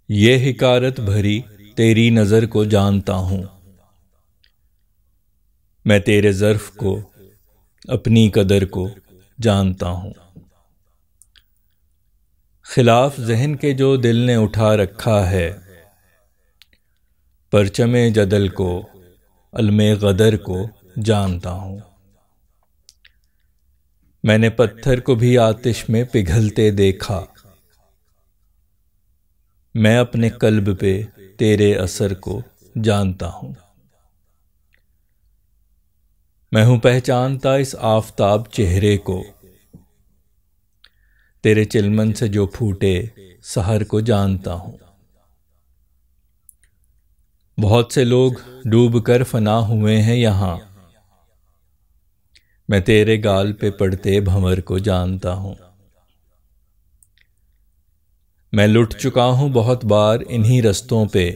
یہ حکارت بھری تیری نظر کو جانتا ہوں، میں تیرے ظرف کو اپنی قدر کو جانتا ہوں۔ خلاف ذہن کے جو دل نے اٹھا رکھا ہے، پرچم جدل کو علم غدر کو جانتا ہوں۔ میں نے پتھر کو بھی آتش میں پگھلتے دیکھا، میں اپنے قلب پہ تیرے اثر کو جانتا ہوں۔ میں ہوں پہچانتا اس آفتاب چہرے کو، تیرے چلمن سے جو پھوٹے سحر کو جانتا ہوں۔ بہت سے لوگ ڈوب کر فنا ہوئے ہیں یہاں، میں تیرے گال پہ پڑتے بھنور کو جانتا ہوں۔ میں لٹ چکا ہوں بہت بار انہی رستوں پہ،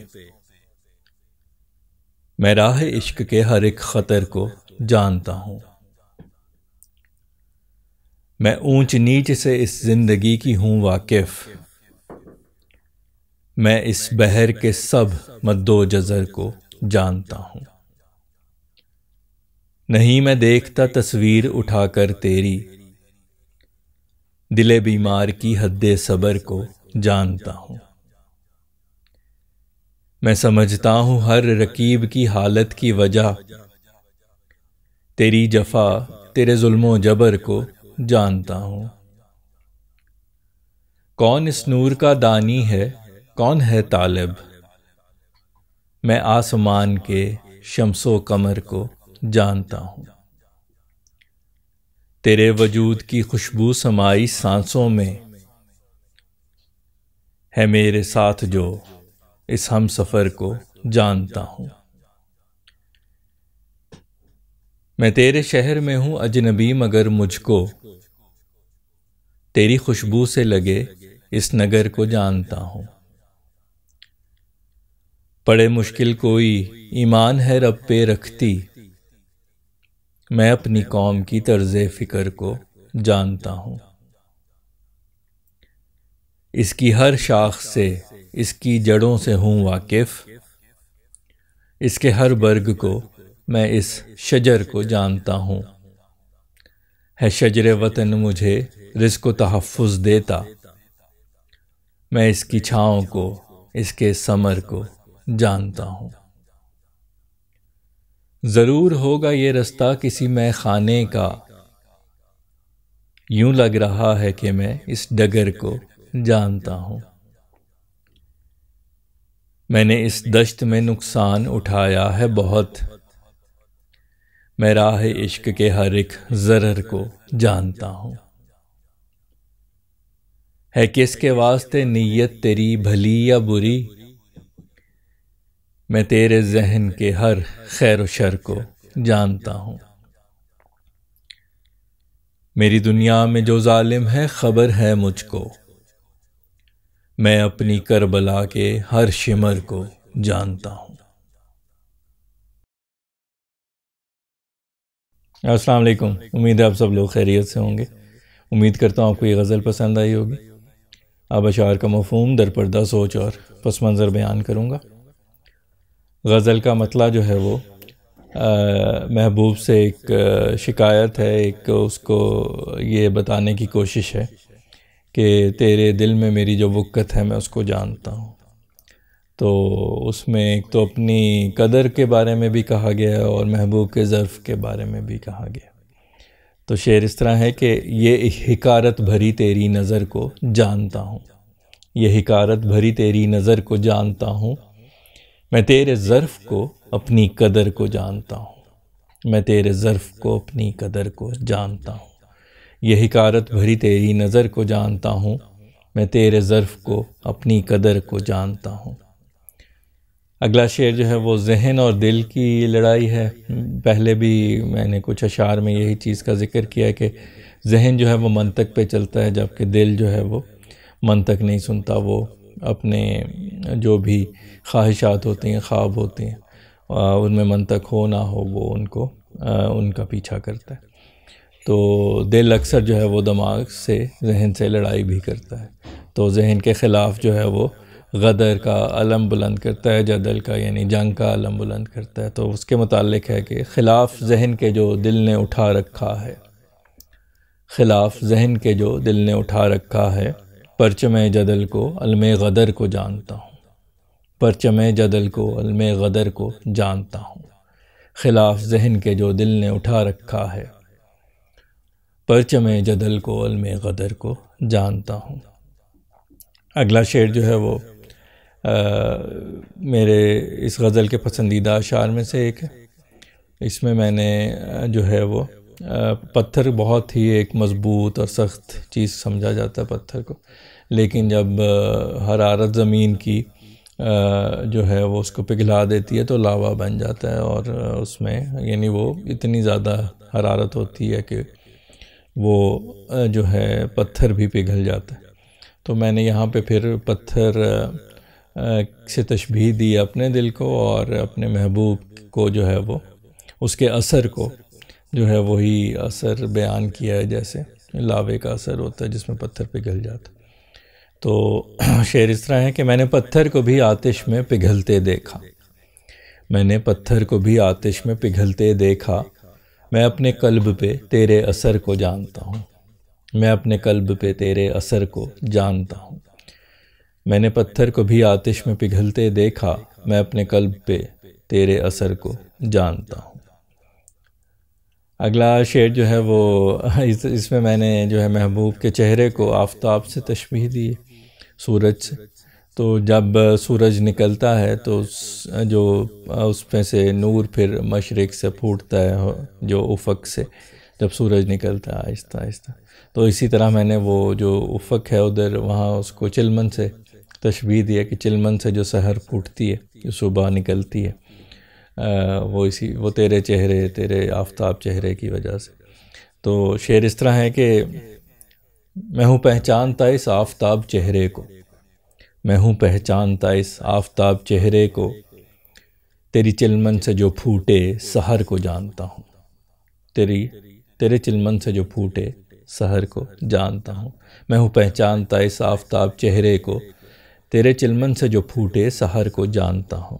میں راہ عشق کے ہر ایک خطر کو جانتا ہوں۔ میں اونچ نیچ سے اس زندگی کی ہوں واقف، میں اس بحر کے سب مد و جزر کو جانتا ہوں۔ نہیں میں دیکھتا تصویر اٹھا کر تیری، دل بیمار کی حد صبر کو جانتا ہوں۔ میں سمجھتا ہوں ہر رکیب کی حالت کی وجہ، تیری جفا تیرے ظلم و جبر کو جانتا ہوں۔ کون اس نور کا دانی ہے، کون ہے طالب، میں آسمان کے شمس و قمر کو جانتا ہوں۔ تیرے وجود کی خوشبو سمائی سانسوں میں ہے، میرے ساتھ جو اس ہم سفر کو جانتا ہوں۔ میں تیرے شہر میں ہوں اجنبی مگر مجھ کو تیری خوشبو سے لگے اس نگر کو جانتا ہوں۔ پڑے مشکل کوئی ایمان ہے رب پہ رکھتی، میں اپنی قوم کی طرز فکر کو جانتا ہوں۔ اس کی ہر شاخ سے اس کی جڑوں سے ہوں واقف، اس کے ہر برگ کو میں اس شجر کو جانتا ہوں۔ ہے شجر وطن مجھے رزق و تحفظ دیتا، میں اس کی چھاؤں کو اس کے ثمر کو جانتا ہوں۔ ضرور ہوگا یہ رستہ کسی مے خانے کا، یوں لگ رہا ہے کہ میں اس ڈگر کو جانتا ہوں۔ میں نے اس دشت میں نقصان اٹھایا ہے بہت، میں راہ عشق کے ہر ایک ضرر کو جانتا ہوں۔ ہے کس کے واسطے نیت تیری بھلی یا بری، میں تیرے ذہن کے ہر خیر و شر کو جانتا ہوں۔ میری دنیا میں جو ظالم ہے خبر ہے مجھ کو، میں اپنی کربلا کے ہر شمر کو جانتا ہوں۔ السلام علیکم، امید ہے آپ سب لوگ خیریت سے ہوں گے۔ امید کرتا ہوں آپ کو یہ غزل پسند آئی ہوگی۔ اب اشعار کا مفہوم در پردہ سوچ اور پس منظر بیان کروں گا۔ غزل کا مطلع جو ہے وہ محبوب سے ایک شکایت ہے، ایک اس کو یہ بتانے کی کوشش ہے کہ تیرے دل میں میری جو وقت ہے میں اس کو جانتا ہوں۔ تو اس میں ایک تو اپنی قدر کے بارے میں بھی کہا گیا ہے اور محبوب کے ظرف کے بارے میں بھی کہا گیا۔ تو شعر اس طرح ہے کہ یہ حکارت بھری تیری نظر کو جانتا ہوں، یہ حکارت بھری تیری نظر کو جانتا ہوں، میں تیرے ظرف کو اپنی قدر کو جانتا ہوں، میں تیرے ظرف کو اپنی قدر کو جانتا ہوں، یہ حکارت بھری تیری نظر کو جانتا ہوں، میں تیرے ظرف کو اپنی قدر کو جانتا ہوں۔ اگلا شعر جو ہے وہ ذہن اور دل کی لڑائی ہے۔ پہلے بھی میں نے کچھ اشعار میں یہی چیز کا ذکر کیا ہے کہ ذہن جو ہے وہ منطق پہ چلتا ہے، جبکہ دل جو ہے وہ منطق نہیں سنتا، وہ اپنے جو بھی خواہشات ہوتی ہیں، خواب ہوتے ہیں، ان میں منطق ہو نہ ہو وہ ان کا پیچھا کرتا ہے۔ تو دل اکثر جو ہے وہ دماغ سے، ذہن سے لڑائی بھی کرتا ہے، تو ذہن کے خلاف جو ہے وہ غدر کا علم بلند کرتا ہے، جدل کا یعنی جنگ کا علم بلند کرتا ہے۔ تو اس کے متعلق ہے کہ خلاف ذہن کے جو دل نے اٹھا رکھا ہے، خلاف ذہن کے جو دل نے اٹھا رکھا ہے، پرچم جدل کو علم غدر کو جانتا ہوں، پرچم جدل کو علم غدر کو جانتا ہوں، خلاف ذہن کے جو دل نے اٹھا رکھا ہے، پرچم جدل کو علم غدر کو جانتا ہوں۔ اگلا شعر جو ہے وہ میرے اس غزل کے پسندیدہ اشعار میں سے ایک ہے۔ اس میں میں نے جو ہے وہ پتھر بہت ہی ایک مضبوط اور سخت چیز سمجھا جاتا ہے پتھر کو، لیکن جب حرارت زمین کی جو ہے وہ اس کو پگھلا دیتی ہے تو لاوا بن جاتا ہے، اور اس میں یعنی وہ اتنی زیادہ حرارت ہوتی ہے کہ وہ جو ہے پتھر بھی پگھل جاتا ہے۔ تو میں نے یہاں پہ پھر پتھر سے تشبیہ دی اپنے دل کو، اور اپنے محبوب کو جو ہے وہ اس کے اثر کو جو ہے وہی اثر بیان کیا ہے، جیسے لاوے کا اثر ہوتا ہے جس میں پتھر پگھل جاتا ہے۔ تو شعر اس طرح ہے کہ میں نے پتھر کو بھی آتش میں پگھلتے دیکھا، میں نے پتھر کو بھی آتش میں پگھلتے دیکھا، میں اپنے قلب پہ تیرے اثر کو جانتا ہوں، میں اپنے قلب پہ تیرے اثر کو جانتا ہوں، میں نے پتھر کو بھی آتش میں پگھلتے دیکھا، میں اپنے قلب پہ تیرے اثر کو جانتا ہوں۔ اگلا شعر جو ہے وہ اس میں نے جو ہے محبوب کے چہرے کو آفتاب سے تشبیہ دی، سورج سے۔ تو جب سورج نکلتا ہے تو جو اس میں سے نور پھر مشرق سے پھوٹتا ہے، جو افق سے جب سورج نکلتا ہے آہستہ آہستہ، تو اسی طرح میں نے وہ جو افق ہے ادھر وہاں اس کو چلمن سے تشبیہ دیا کہ چلمن سے جو سحر پھوٹتی ہے، جو صبح نکلتی ہے، وہ تیرے چہرے، تیرے آفتاب چہرے کی وجہ سے۔ تو شعر اس طرح ہے کہ میں ہوں پہچانتا اس آفتاب چہرے کو، میں ہوں پہچانتا اس آفتاب چہرے کو، تیری چلمن سے جو پھوٹے سحر کو جانتا ہوں، تیرے چلمن سے جو پھوٹے سحر کو جانتا ہوں، میں ہوں پہچانتا اس آفتاب چہرے کو، تیرے چلمن سے جو پھوٹے سحر کو جانتا ہوں۔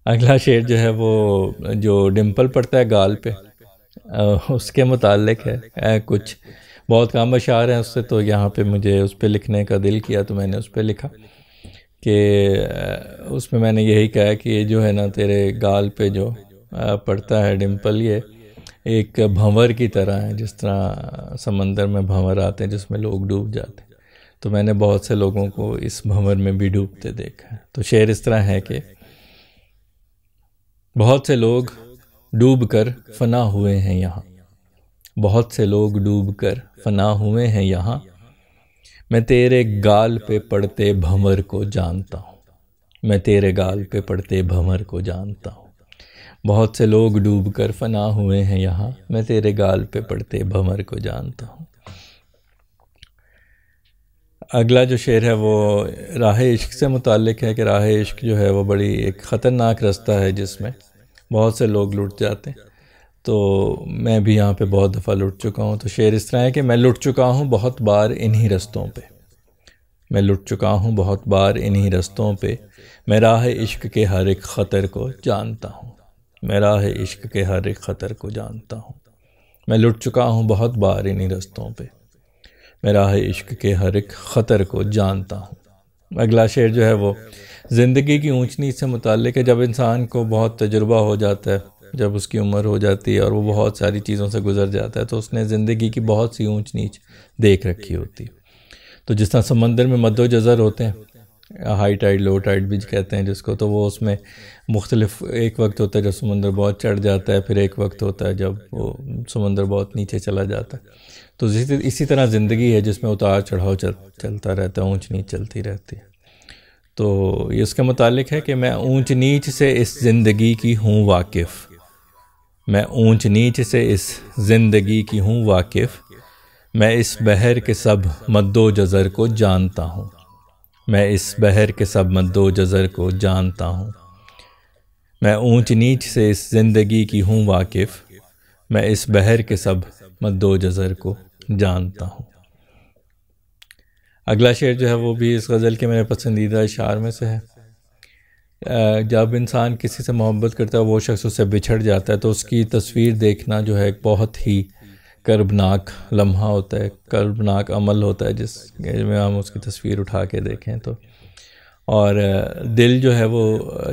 اگلا شعر جو ہے وہ جو ڈمپل پڑتا ہے گال پہ، اس کے متعلق ہے۔ کچھ بہت کم اشعار ہیں اس سے، تو یہاں پہ مجھے اس پہ لکھنے کا دل کیا تو میں نے اس پہ لکھا کہ اس میں نے یہی کہا کہ یہ جو ہے نا تیرے گال پہ جو پڑتا ہے ڈمپل، یہ ایک بھنور کی طرح ہے، جس طرح سمندر میں بھنور آتے ہیں جس میں لوگ ڈوب جاتے ہیں، تو میں نے بہت سے لوگوں کو اس بھنور میں بھی ڈوبتے دیکھا ہے۔ تو شعر اس طرح ہے کہ بہت سے لوگ ڈوب کر فنا ہوئے ہیں یہاں، بہت سے لوگ ڈوب کر فنا ہوئے ہیں یہاں، میں تیرے گال پہ پڑتے بھنور کو جانتا ہوں، میں تیرے گال پہ پڑتے بھنور کو جانتا ہوں، بہت سے لوگ ڈوب کر فنا ہوئے ہیں یہاں، میں تیرے گال پہ پڑتے بھنور کو جانتا ہوں۔ اگلا جو شعر ہے وہ راہ عشق سے متعلق ہے کہ راہ عشق جو ہے وہ بڑی ایک خطرناک رستہ ہے جس میں بہت سے لوگ لٹ جاتے ہیں، تو میں بھی یہاں پہ بہت دفعہ لٹ چکا ہوں۔ تو شعر اس طرح ہے کہ میں لٹ چکا ہوں بہت بار انہی رستوں پہ، میں لٹ چکا ہوں بہت بار انہی رستوں پہ، میں راہ عشق کے ہر ایک خطر کو جانتا ہوں، میں راہ عشق کے ہر ایک خطر کو جانتا ہوں، میں لٹ چکا ہوں بہت بار انہی رستوں پہ، میں راہ عشق کے ہر ایک خطر کو جانتا ہوں۔ اگلا شعر جو ہے وہ زندگی کی اونچ نیچ سے متعلق ہے۔ جب انسان کو بہت تجربہ ہو جاتا ہے، جب اس کی عمر ہو جاتی ہے اور وہ بہت ساری چیزوں سے گزر جاتا ہے، تو اس نے زندگی کی بہت سی اونچ نیچ دیکھ رکھی ہوتی ہے۔ تو جس طرح سمندر میں مد و جزر ہوتے ہیں، ہائی ٹائیڈ لو ٹائیڈ بھی کہتے ہیں جس کو، تو وہ اس میں مختلف ایک وقت ہوتا ہے جب سمندر بہت چڑھ جاتا ہے، پھر ایک وقت ہوتا ہے جب وہ سمندر بہت نیچے چلا جاتا ہے۔ تو اسی طرح زندگی ہے جس میں اتار چڑھاؤ چلتا رہتا ہے، اونچ نیچ چلتی رہتی ہے۔ تو یہ اس کے متعلق ہے کہ میں اونچ نیچ سے اس زندگی کی ہوں واقف، میں اونچ نیچ سے اس زندگی کی ہوں واقف، میں اس بحر کے سب مد و جزر کو جانتا ہوں، میں اس بحر کے سب مد و جزر کو جانتا ہوں، میں اونچ نیچ سے اس زندگی کی ہوں واقف، میں اس بحر کے سب مد و جزر کو جانتا ہوں۔ اگلا شعر جو ہے وہ بھی اس غزل کے میرے پسندیدہ اشعار میں سے ہے۔ جب انسان کسی سے محبت کرتا ہے وہ شخص اس سے بچھڑ جاتا ہے تو اس کی تصویر دیکھنا جو ہے ایک بہت ہی کربناک لمحہ ہوتا ہے، کربناک عمل ہوتا ہے جس میں ہم اس کی تصویر اٹھا کے دیکھیں تو۔ اور دل جو ہے وہ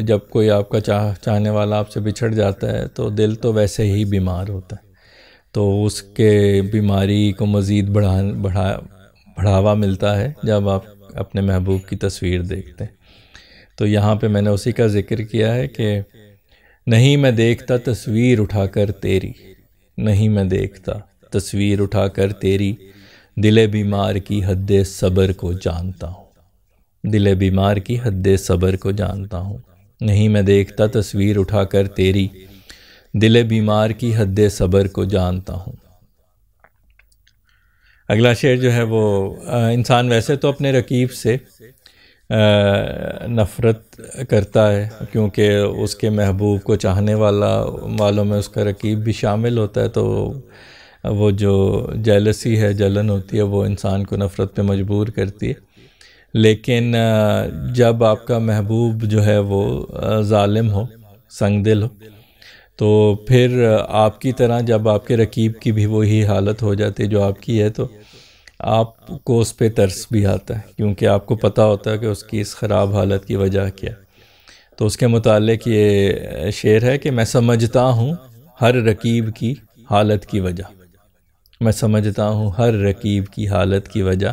جب کوئی آپ کا چاہنے والا آپ سے بچھڑ جاتا ہے تو دل تو ویسے ہی بیمار ہوتا ہے، تو اس کے بیماری کو مزید بڑھاوا ملتا ہے جب آپ اپنے محبوب کی تصویر دیکھتے ہیں۔ تو یہاں پہ میں نے اسی کا ذکر کیا ہے کہ نہیں میں دیکھتا تصویر اٹھا کر تیری، نہیں میں دیکھتا تصویر اٹھا کر تیری، دل بیمار کی حد صبر کو جانتا ہوں، دل بیمار کی حد صبر کو جانتا ہوں، نہیں میں دیکھتا تصویر اٹھا کر تیری، دل بیمار کی حد صبر کو جانتا ہوں۔ اگلا شعر جو ہے وہ انسان ویسے تو اپنے رقیب سے نفرت کرتا ہے کیونکہ اس کے محبوب کو چاہنے والوں میں اس کا رقیب بھی شامل ہوتا ہے، تو وہ جو جیلسی ہے، جلن ہوتی ہے، وہ انسان کو نفرت پہ مجبور کرتی ہے۔ لیکن جب آپ کا محبوب جو ہے وہ ظالم ہو، سنگ دل ہو، تو پھر آپ کی طرح جب آپ کے رقیب کی بھی وہی حالت ہو جاتی ہے جو آپ کی ہے تو آپ کو اس پہ ترس بھی آتا ہے، کیونکہ آپ کو پتہ ہوتا ہے کہ اس کی اس خراب حالت کی وجہ کیا ہے۔ تو اس کے متعلق یہ شعر ہے کہ میں سمجھتا ہوں ہر رقیب کی حالت کی وجہ، میں سمجھتا ہوں ہر رقیب کی حالت کی وجہ،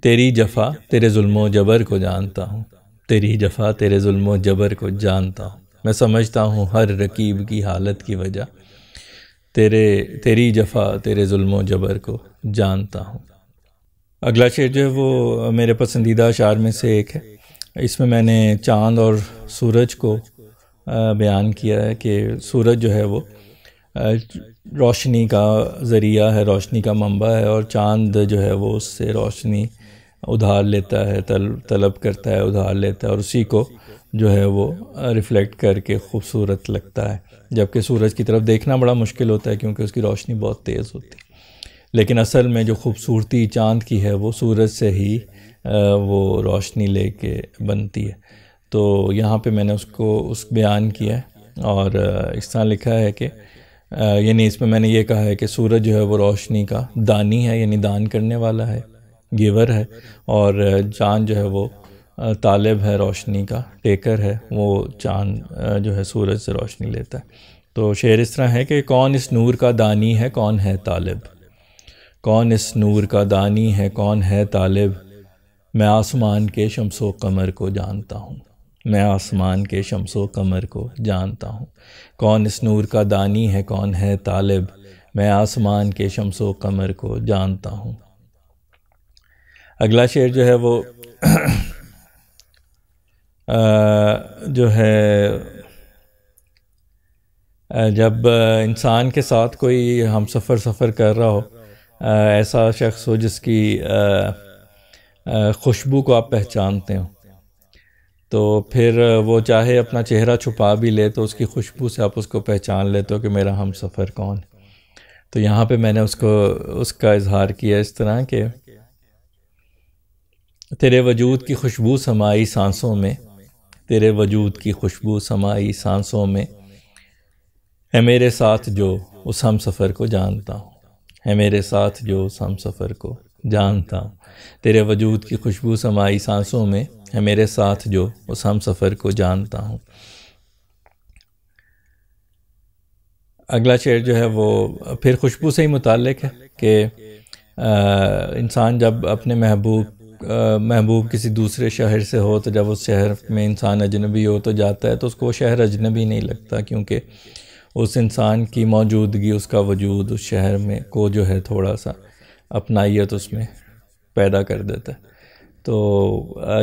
تیری جفا تیرے ظلم و جبر کو جانتا ہوں، تیری جفا تیرے ظلم و جبر کو جانتا ہوں، میں سمجھتا ہوں ہر رقیب کی حالت کی وجہ، تیری جفا تیرے ظلم و جبر کو جانتا ہوں۔ اگلا شعر جو ہے وہ میرے پسندیدہ اشعار میں سے ایک ہے۔ اس میں نے چاند اور سورج کو بیان کیا ہے کہ سورج جو ہے وہ روشنی کا ذریعہ ہے، روشنی کا منبع ہے، اور چاند جو ہے وہ اس سے روشنی ادھار لیتا ہے، طلب کرتا ہے، ادھار لیتا ہے، اور اسی کو جو ہے وہ ریفلیکٹ کر کے خوبصورت لگتا ہے، جبکہ سورج کی طرف دیکھنا بڑا مشکل ہوتا ہے کیونکہ اس کی روشنی بہت تیز ہوتی ہے۔ لیکن اصل میں جو خوبصورتی چاند کی ہے وہ سورج سے ہی وہ روشنی لے کے بنتی ہے۔ تو یہاں پہ میں نے اس بیان کیا ہے، اور اس طرح لکھا ہے کہ یعنی اس میں نے یہ کہا ہے کہ سورج جو ہے وہ روشنی کا دانی ہے، یعنی دان کرنے والا ہے، گیور ہے، اور چاند جو ہے وہ طالب ہے، روشنی کا ٹیکر ہے، وہ چاند جو ہے سورج سے روشنی لیتا ہے۔ تو شعر اس طرح ہے کہ کون اس نور کا دانی ہے، کون ہے طالب، کون اس نور کا دانی ہے، کون ہے طالب، میں آسمان کے شمس و قمر کو جانتا ہوں، میں آسمان کے شمس و قمر کو جانتا ہوں، کون اس نور کا دانی ہے، کون ہے طالب، میں آسمان کے شمس و قمر کو جانتا ہوں۔ اگلا شعر جو ہے وہ جو ہے جب انسان کے ساتھ کوئی ہم سفر کر رہا ہو، ایسا شخص ہو جس کی خوشبو کو آپ پہچانتے ہو، تو پھر وہ چاہے اپنا چہرہ چھپا بھی لے تو اس کی خوشبو سے آپ اس کو پہچان لیتے ہو کہ میرا ہم سفر کون ہے۔ تو یہاں پہ میں نے اس کا اظہار کیا اس طرح کہ تیرے وجود کی خوشبو سمائی سانسوں میں، تیرے وجود کی خوشبو سمائی سانسوں میں، ہے میرے ساتھ جو اس ہم سفر کو جانتا ہوں، ہے میرے ساتھ جو اس ہم سفر کو جانتا ہوں، تیرے وجود کی خوشبو سمائی سانسوں میں، ہے میرے ساتھ جو اس ہم سفر کو جانتا ہوں۔ اگلا شعر جو ہے وہ پھر خوشبو سے ہی متعلق ہے کہ انسان جب اپنے محبوب کسی دوسرے شہر سے ہو تو جب اس شہر میں انسان اجنبی ہو تو جاتا ہے تو اس کو وہ شہر اجنبی نہیں لگتا، کیونکہ اس انسان کی موجودگی، اس کا وجود اس شہر میں کو جو ہے تھوڑا سا اپنائیت اس میں پیدا کر دیتا ہے۔ تو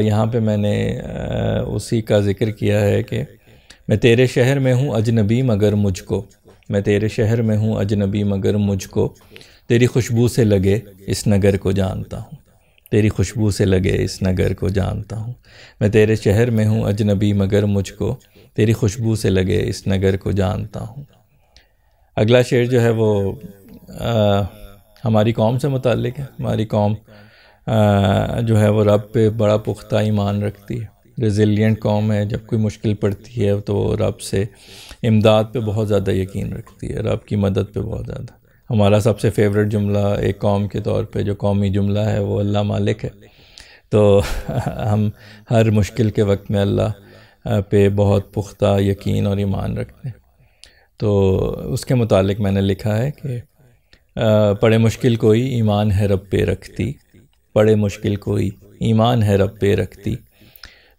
یہاں پہ میں نے اسی کا ذکر کیا ہے کہ میں تیرے شہر میں ہوں اجنبی مگر مجھ کو، میں تیرے شہر میں ہوں اجنبی مگر مجھ کو، تیری خوشبو سے لگے اس نگر کو جانتا ہوں، تیری خوشبو سے لگے اس نگر کو جانتا ہوں، میں تیرے شہر میں ہوں اجنبی مگر مجھ کو، تیری خوشبو سے لگے اس نگر کو جانتا ہوں۔ اگلا شعر جو ہے وہ ہماری قوم سے متعلق ہے۔ ہماری قوم جو ہے وہ رب پہ بڑا پختہ ایمان رکھتی ہے، ریزیلینٹ قوم ہے، جب کوئی مشکل پڑتی ہے تو وہ رب سے امداد پہ بہت زیادہ یقین رکھتی ہے، رب کی مدد پہ بہت زیادہ۔ ہمارا سب سے فیوریٹ جملہ ایک قوم کے طور پہ جو قومی جملہ ہے وہ اللہ مالک ہے، تو ہم ہر مشکل کے وقت میں اللہ پہ بہت پختہ یقین اور ایمان رکھتے ہیں۔ تو اس کے متعلق میں نے لکھا ہے کہ پڑے مشکل کوئی ایمان ہے رب پہ رکھتی، پڑے مشکل کوئی ایمان ہے رب پہ رکھتی،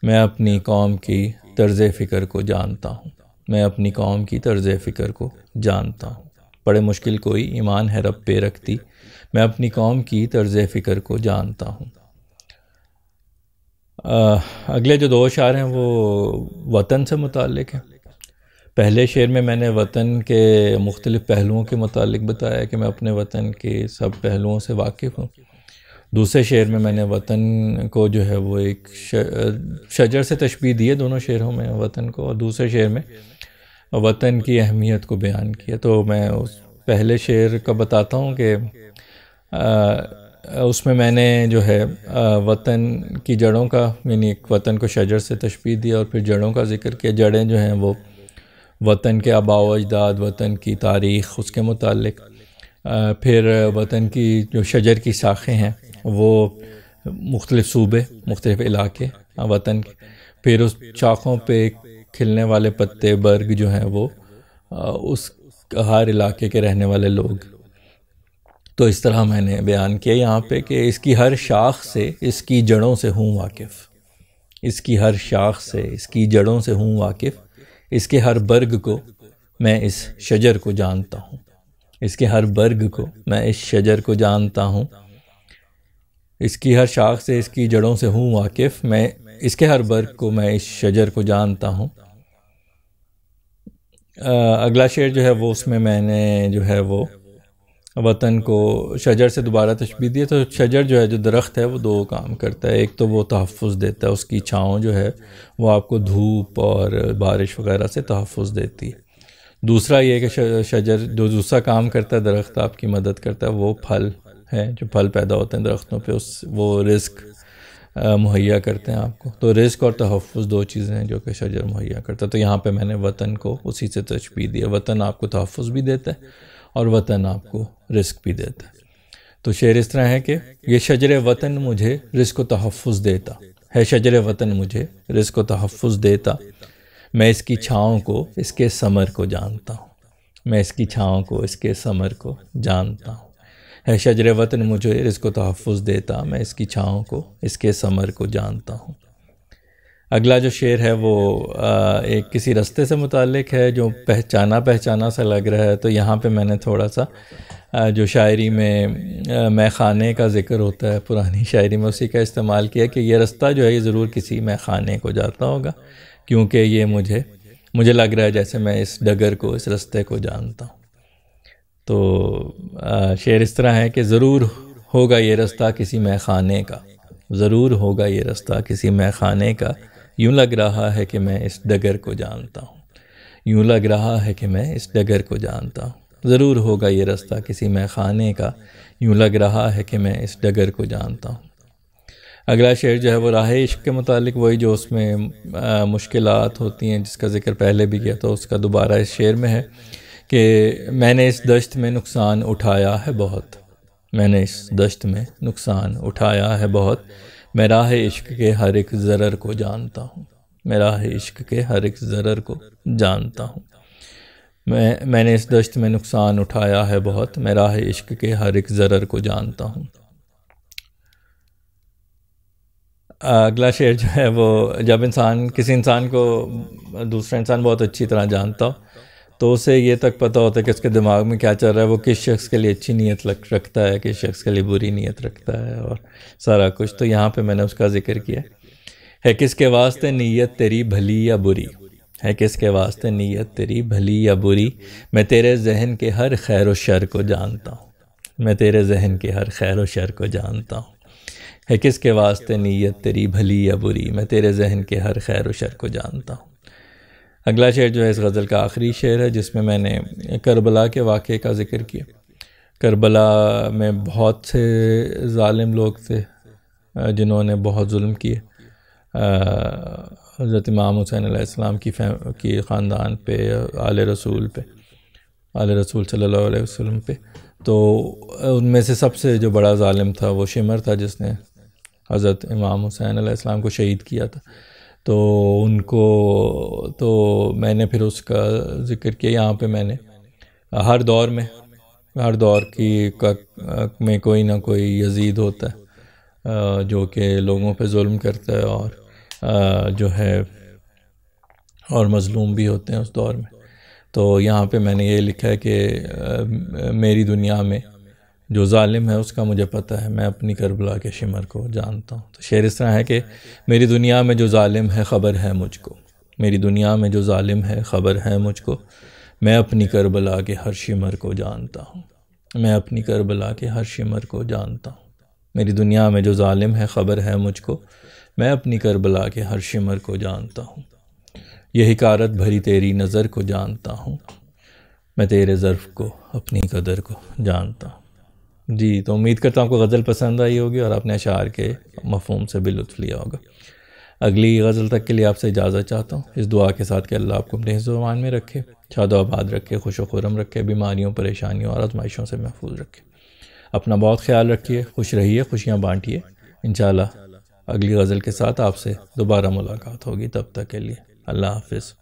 میں اپنی قوم کی طرز فکر کو جانتا ہوں، میں اپنی قوم کی طرز فکر کو جانتا ہوں، پڑے مشکل کوئی ایمان ہے رب پہ رکھتی، میں اپنی قوم کی طرز فکر کو جانتا ہوں۔ اگلے جو دو اشعار ہیں وہ وطن سے متعلق ہیں۔ پہلے شعر میں نے وطن کے مختلف پہلوؤں کے متعلق بتایا کہ میں اپنے وطن کے سب پہلوؤں سے واقف ہوں۔ دوسرے شعر میں نے وطن کو جو ہے وہ ایک شجر سے تشبیہ دی ہے، دونوں شعروں میں وطن کو، اور دوسرے شعر میں وطن کی اہمیت کو بیان کیا۔ تو میں اس پہلے شعر کا بتاتا ہوں کہ اس میں نے جو ہے وطن کی جڑوں کا، یعنی وطن کو شجر سے تشبیہ دیا اور پھر جڑوں کا ذکر کیا۔ جڑیں جو ہیں وہ وطن کے آباء و اجداد، وطن کی تاریخ، اس کے متعلق، پھر وطن کی جو شجر کی شاخیں ہیں وہ مختلف صوبے، مختلف علاقے وطن کے، پھر اس شاخوں پہ کھلنے والے پتے، برگ جو ہیں وہ اس ہر علاقے کے رہنے والے لوگ۔ تو اس طرح میں نے بیان کیا یہاں پہ کہ اس کی ہر شاخ سے، اس کی جڑوں سے ہوں واقف، اس کی ہر شاخ سے، اس کی جڑوں سے ہوں واقف، اس کے ہر برگ کو میں اس شجر کو جانتا ہوں، اس کے ہر برگ کو میں اس شجر کو جانتا ہوں، اس کی ہر شاخ سے، اس کی جڑوں سے ہوں واقف، میں اس کے ہر برگ کو میں اس شجر کو جانتا ہوں۔ اگلا شعر جو ہے وہ اس میں نے جو ہے وہ وطن کو شجر سے دوبارہ تشبیہ دیا۔ تو شجر جو ہے، جو درخت ہے، وہ دو کام کرتا ہے۔ ایک تو وہ تحفظ دیتا ہے، اس کی چھاؤں جو ہے وہ آپ کو دھوپ اور بارش وغیرہ سے تحفظ دیتی ہے۔ دوسرا یہ کہ شجر جو دوسرا کام کرتا ہے، درخت آپ کی مدد کرتا ہے، وہ پھل ہے، جو پھل پیدا ہوتے ہیں درختوں پہ، وہ رزق مہیا کرتے ہیں آپ کو۔ تو رزق اور تحفظ دو چیزیں ہیں جو کہ شجر مہیا کرتا ہے۔ تو یہاں پہ میں نے وطن کو اسی سے تشبیہ دیا۔ وطن آپ کو تحفظ بھی دیتا ہے اور وطن آپ کو رزق بھی دیتا ہے۔ تو شعر اس طرح ہے کہ یہ شجر وطن مجھے رزق و تحفظ دیتا ہے، شجر وطن مجھے رزق و تحفظ دیتا، میں اس کی چھاؤں کو، اس کے ثمر کو جانتا ہوں، میں اس کی چھاؤں کو، اس کے ثمر کو جانتا ہوں، ہے شجر وطن مجھے رزق و تحفظ دیتا، میں اس کی چھاؤں کو، اس کے ثمر کو جانتا ہوں۔ اگلا جو شعر ہے وہ ایک کسی رستے سے متعلق ہے جو پہچانا سا لگ رہا ہے۔ تو یہاں پہ میں نے تھوڑا سا جو شاعری میں خانے کا ذکر ہوتا ہے، پرانی شاعری میں، اسی کا استعمال کیا کہ یہ رستہ جو ہے یہ ضرور کسی میں خانے کو جاتا ہوگا، کیونکہ یہ مجھے لگ رہا ہے جیسے میں اس ڈگر کو، اس رستے کو جانتا ہوں۔ تو شعر اس طرح ہے کہ ضرور ہوگا یہ رستہ کسی میں خانے کا، ضرور ہوگا یہ رستہ کسی میں خانے کا، یوں لگ رہا ہے کہ میں اس ڈگر کو جانتا ہوں، یوں لگ رہا ہے کہ میں اس ڈگر کو جانتا ہوں، ضرور ہوگا یہ رستہ کسی میں خانے کا، یوں لگ رہا ہے کہ میں اس ڈگر کو جانتا ہوں۔ اگلا شعر جو ہے وہ راہ عشق کے متعلق، وہی جو اس میں مشکلات ہوتی ہیں جس کا ذکر پہلے بھی کیا، تو اس کا دوبارہ اس شعر میں ہے کہ میں نے اس دشت میں نقصان اٹھایا ہے بہت، میں نے اس دشت میں نقصان اٹھایا ہے بہت، میں راہ عشق کے ہر ایک ضرر کو جانتا ہوں، میں راہ عشق کے ہر ایک ضرر کو جانتا ہوں، میں نے اس دشت میں نقصان اٹھایا ہے بہت، میں راہ عشق کے ہر ایک ضرر کو جانتا ہوں۔ اگلا شعر جو ہے وہ جب کسی انسان کو دوسرا انسان بہت اچھی طرح جانتا ہو تو اسے یہ تک پتہ ہوتا ہے کہ اس کے دماغ میں کیا چل رہا ہے، وہ کس شخص کے لیے اچھی نیت رکھتا ہے، کس شخص کے لیے بری نیت رکھتا ہے اور سارا کچھ۔ تو یہاں پہ میں نے اس کا ذکر کیا ہے، کس کے واسطے نیت تیری بھلی یا بری، ہے کس کے واسطے نیت تیری بھلی یا بری، میں تیرے ذہن کے ہر خیر و شر کو جانتا ہوں، میں تیرے ذہن کے ہر خیر و شر کو جانتا ہوں، ہے کس کے واسطے نیت تیری بھلی یا بری، میں تیرے ذہن کے ہر خیر و شر کو جانتا ہوں۔ اگلا شعر جو ہے اس غزل کا آخری شعر ہے، جس میں نے کربلا کے واقعے کا ذکر کیا۔ کربلا میں بہت سے ظالم لوگ تھے، جنہوں نے بہت ظلم کیے حضرت امام حسین علیہ السلام کی خاندان پہ، آل رسول پہ، آل رسول صلی اللہ علیہ وسلم پہ. تو ان میں سے سب سے جو بڑا ظالم تھا وہ شمر تھا، جس نے حضرت امام حسین علیہ السلام کو شہید کیا تھا. تو ان کو تو میں نے پھر اس کا ذکر کیا. یہاں پہ میں نے ہر دور میں کوئی نہ کوئی یزید ہوتا ہے جو کہ لوگوں پہ ظلم کرتا ہے اور مظلوم بھی ہوتے ہیں اس دور میں. تو یہاں پہ میں نے یہ لکھا ہے کہ میری دنیا میں جو ظالم ہے اس کا مجھے پتہ ہے، میں اپنی کربلا کے شمر کو جانتا ہوں. تو شعر اس طرح ہے کہ میری دنیا میں جو ظالم ہے خبر ہے مجھ کو، میری دنیا میں جو ظالم ہے خبر ہے مجھ کو، میں اپنی کربلا کے ہر شمر کو جانتا ہوں، میں اپنی کربلا کے ہر شمر کو جانتا ہوں. میری دنیا میں جو ظالم ہے خبر ہے مجھ کو، میں اپنی کربلا کے ہر شمر کو جانتا ہوں. یہ حکارت بھری تیری نظر کو جانتا ہوں، میں تیرے ظرف کو اپنی قدر کو جانتا ہوں. جی، تو امید کرتا ہوں آپ کو غزل پسند آئی ہوگی اور آپ نے اشعار کے مفہوم سے بھی لطف لیا ہوگا. اگلی غزل تک کے لیے آپ سے اجازت چاہتا ہوں، اس دعا کے ساتھ کہ اللہ آپ کو اپنے حفظ و امان میں رکھے، شاد و آباد رکھے، خوش و خرم رکھے، بیماریوں، پریشانیوں اور آزمائشوں سے محفوظ رکھے. اپنا بہت خیال رکھیے، خوش رہیے، خوشیاں بانٹیے. انشاءاللہ اگلی غزل کے ساتھ آپ سے دوبارہ ملاقات ہوگی. تب تک کے لیے اللہ حافظ.